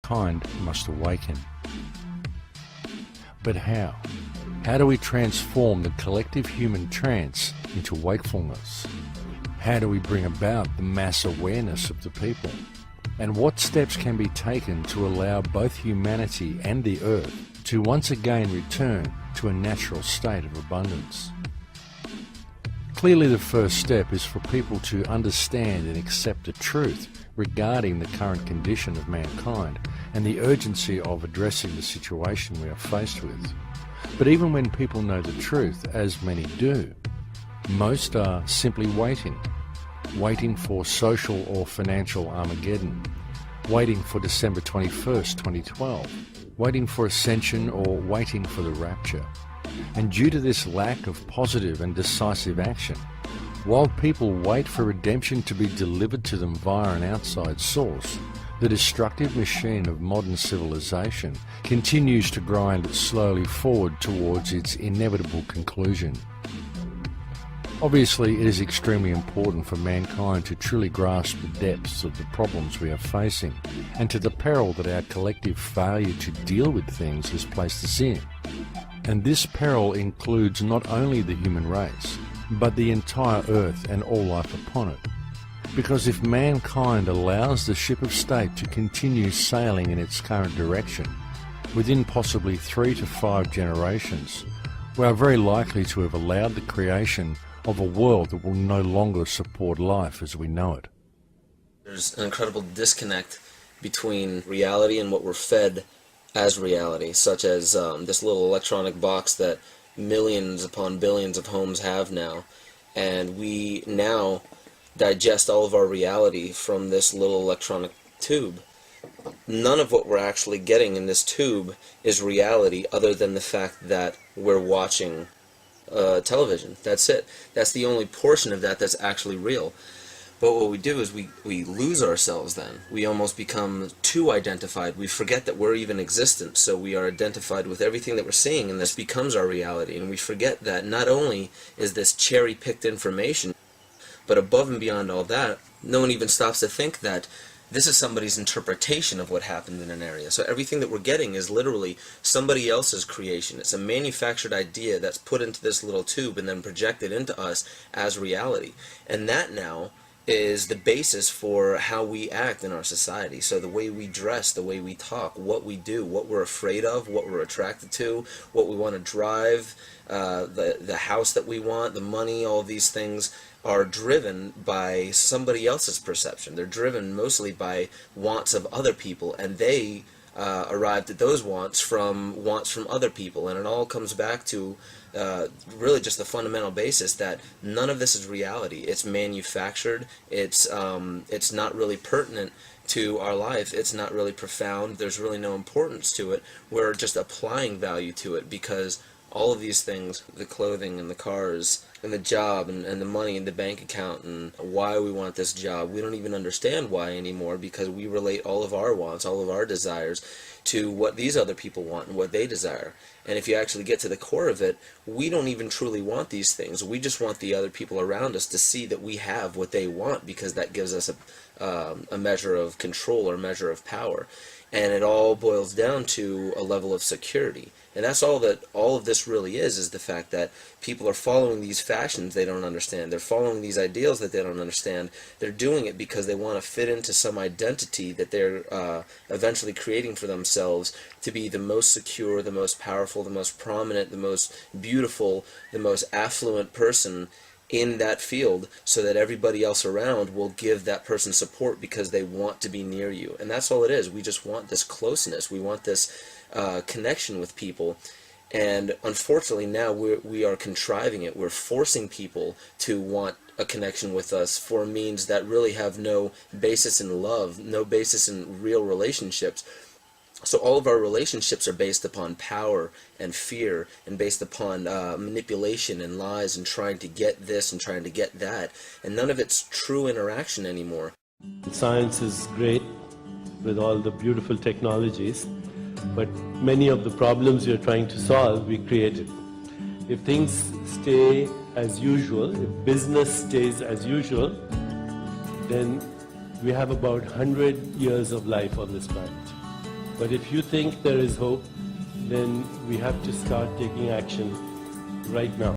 mankind must awaken. But how? How do we transform the collective human trance into wakefulness? How do we bring about the mass awareness of the people? And what steps can be taken to allow both humanity and the earth to once again return to a natural state of abundance? Clearly, the first step is for people to understand and accept the truth regarding the current condition of mankind and the urgency of addressing the situation we are faced with. But even when people know the truth, as many do, most are simply waiting for social or financial Armageddon, waiting for December 21st, 2012, waiting for ascension or waiting for the rapture. And due to this lack of positive and decisive action, while people wait for redemption to be delivered to them via an outside source, the destructive machine of modern civilization continues to grind slowly forward towards its inevitable conclusion. Obviously, it is extremely important for mankind to truly grasp the depths of the problems we are facing and to the peril that our collective failure to deal with things has placed us in. And this peril includes not only the human race, but the entire earth and all life upon it. Because if mankind allows the ship of state to continue sailing in its current direction, within possibly 3 to 5 generations, we are very likely to have allowed the creation of a world that will no longer support life as we know it. There's an incredible disconnect between reality and what we're fed as reality, such as this little electronic box that millions upon billions of homes have now, and we now digest all of our reality from this little electronic tube. None of what we're actually getting in this tube is reality other than the fact that we're watching television. That's it. That's the only portion of that that's actually real. But what we do is we lose ourselves then. We almost become too identified. We forget that we're even existent, so we are identified with everything that we're seeing, and this becomes our reality. And we forget that not only is this cherry-picked information, but above and beyond all that, no one even stops to think that this is somebody's interpretation of what happened in an area. So everything that we're getting is literally somebody else's creation. It's a manufactured idea that's put into this little tube and then projected into us as reality. And that now is the basis for how we act in our society. So the way we dress, the way we talk, what we do, what we're afraid of, what we're attracted to, what we want to drive, the house that we want, the money, all of these things are driven by somebody else's perception. They're driven mostly by wants of other people, and they arrived at those wants from other people. And it all comes back to really just the fundamental basis that none of this is reality. It's manufactured. It's not really pertinent to our life. It's not really profound. There's really no importance to it. We're just applying value to it because all of these things, the clothing and the cars and the job and the money in the bank account and why we want this job, we don't even understand why anymore because we relate all of our wants, all of our desires to what these other people want and what they desire. And if you actually get to the core of it, we don't even truly want these things. We just want the other people around us to see that we have what they want because that gives us a measure of control or a measure of power. And it all boils down to a level of security. And that's all that all of this really is the fact that people are following these fashions they don't understand. They're following these ideals that they don't understand. They're doing it because they want to fit into some identity that they're eventually creating for themselves to be the most secure, the most powerful, the most prominent, the most beautiful, the most affluent person in that field, so that everybody else around will give that person support because they want to be near you. And that's all it is. We just want this closeness. We want this connection with people. And unfortunately now we are contriving it. We're forcing people to want a connection with us for means that really have no basis in love, no basis in real relationships. So all of our relationships are based upon power and fear and based upon manipulation and lies and trying to get this and trying to get that. And none of it's true interaction anymore. Science is great with all the beautiful technologies, but many of the problems we are trying to solve, we created. If things stay as usual, if business stays as usual, then we have about 100 years of life on this planet. But if you think there is hope, then we have to start taking action right now.